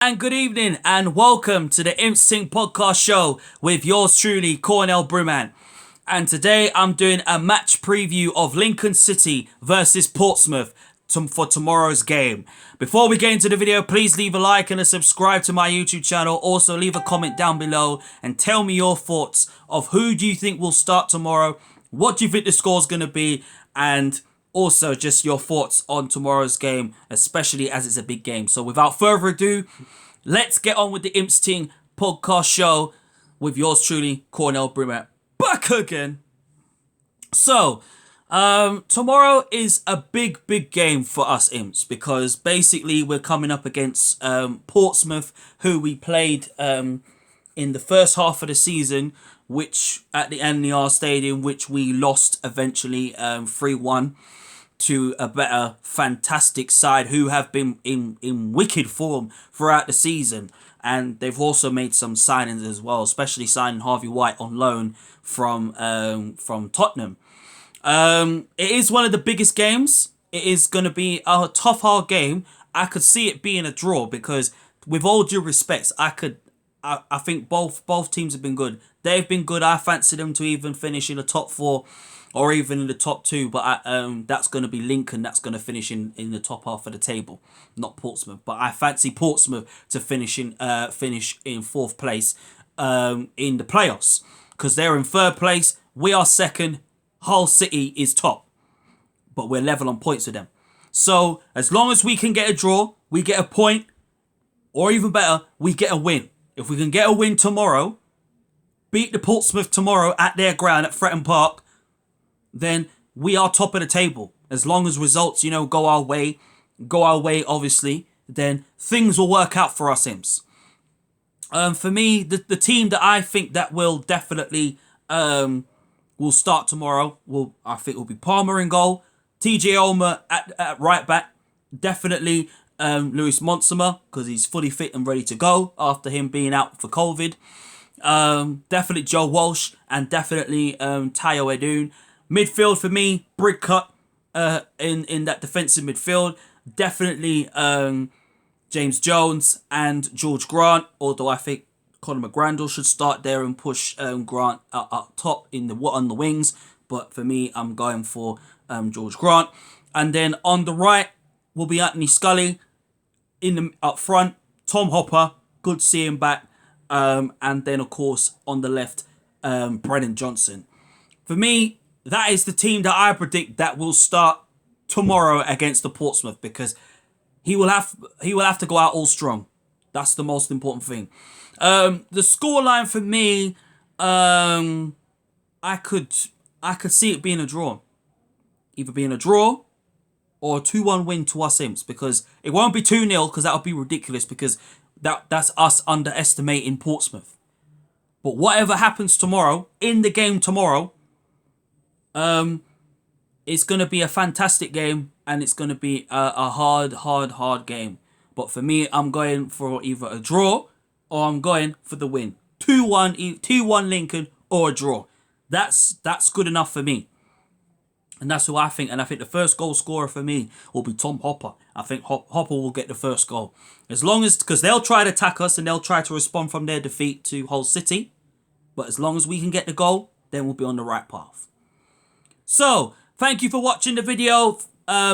And good evening and welcome to the Imps Ting podcast show with yours truly, Cornell Brumant. And today I'm doing a match preview of Lincoln City versus Portsmouth for tomorrow's game. Before we get into the video, please leave a like and a subscribe to my YouTube channel. Also leave a comment down below and tell me your thoughts of who do you think will start tomorrow, what do you think the score is going to be, and also just your thoughts on tomorrow's game, especially as it's a big game. So without further ado, let's get on with the Imps Ting podcast show with yours truly, Cornell Brumant. Back again. So, tomorrow is a big game for us Imps because basically we're coming up against Portsmouth, who we played in the first half of the season, which at the NER Stadium, which we lost eventually 3-1 to a better, fantastic side who have been in wicked form throughout the season. And they've also made some signings as well, especially signing Harvey White on loan from Tottenham. It is one of the biggest games. It is going to be a tough, hard game. I could see it being a draw because, with all due respects, I think both teams have been good. They've been good. I fancy them to even finish in the top 4 or even in the top 2. But that's going to be Lincoln. That's going to finish in the top half of the table, not Portsmouth. But I fancy Portsmouth to finish in 4th place in the playoffs because they're in 3rd place. We are 2nd. Hull City is top, but we're level on points with them. So as long as we can get a draw, we get a point, or even better, we get a win. If we can get a win tomorrow, beat the Portsmouth tomorrow at their ground at Fretton Park, then we are top of the table. As long as results, go our way, obviously, then things will work out for us Imps. For me, the team that I think that will definitely will start tomorrow will be Palmer in goal, TJ Ulmer at right back, definitely Lewis Monsomer because he's fully fit and ready to go after him being out for COVID. Definitely Joe Walsh and definitely Tayo Edun. Midfield for me, Bridcut in that defensive midfield. Definitely James Jones and George Grant, although I think Conor McGrandle should start there and push Grant up top on the wings. But for me, I'm going for George Grant. And then on the right will be Anthony Scully. Up front, Tom Hopper. Good to see him back. And then, of course, on the left, Brennan Johnson. For me, that is the team that I predict that will start tomorrow against the Portsmouth because he will have to go out all strong. That's the most important thing. The scoreline for me, I could see it being a draw. Either being a draw or a 2-1 win to us Imps because it won't be 2-0 because that would be ridiculous because that's us underestimating Portsmouth. But whatever happens tomorrow, in the game tomorrow, it's going to be a fantastic game and it's going to be a hard game. But for me, I'm going for either a draw or I'm going for the win. 2-1 Lincoln or a draw. That's good enough for me. And that's who I think. And I think the first goal scorer for me will be Tom Hopper. I think Hopper will get the first goal. Because they'll try to attack us and they'll try to respond from their defeat to Hull City. But as long as we can get the goal, then we'll be on the right path. So, thank you for watching the video.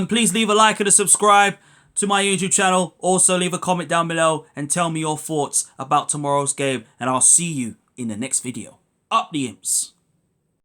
Please leave a like and a subscribe to my YouTube channel. Also, leave a comment down below and tell me your thoughts about tomorrow's game. And I'll see you in the next video. Up the Imps.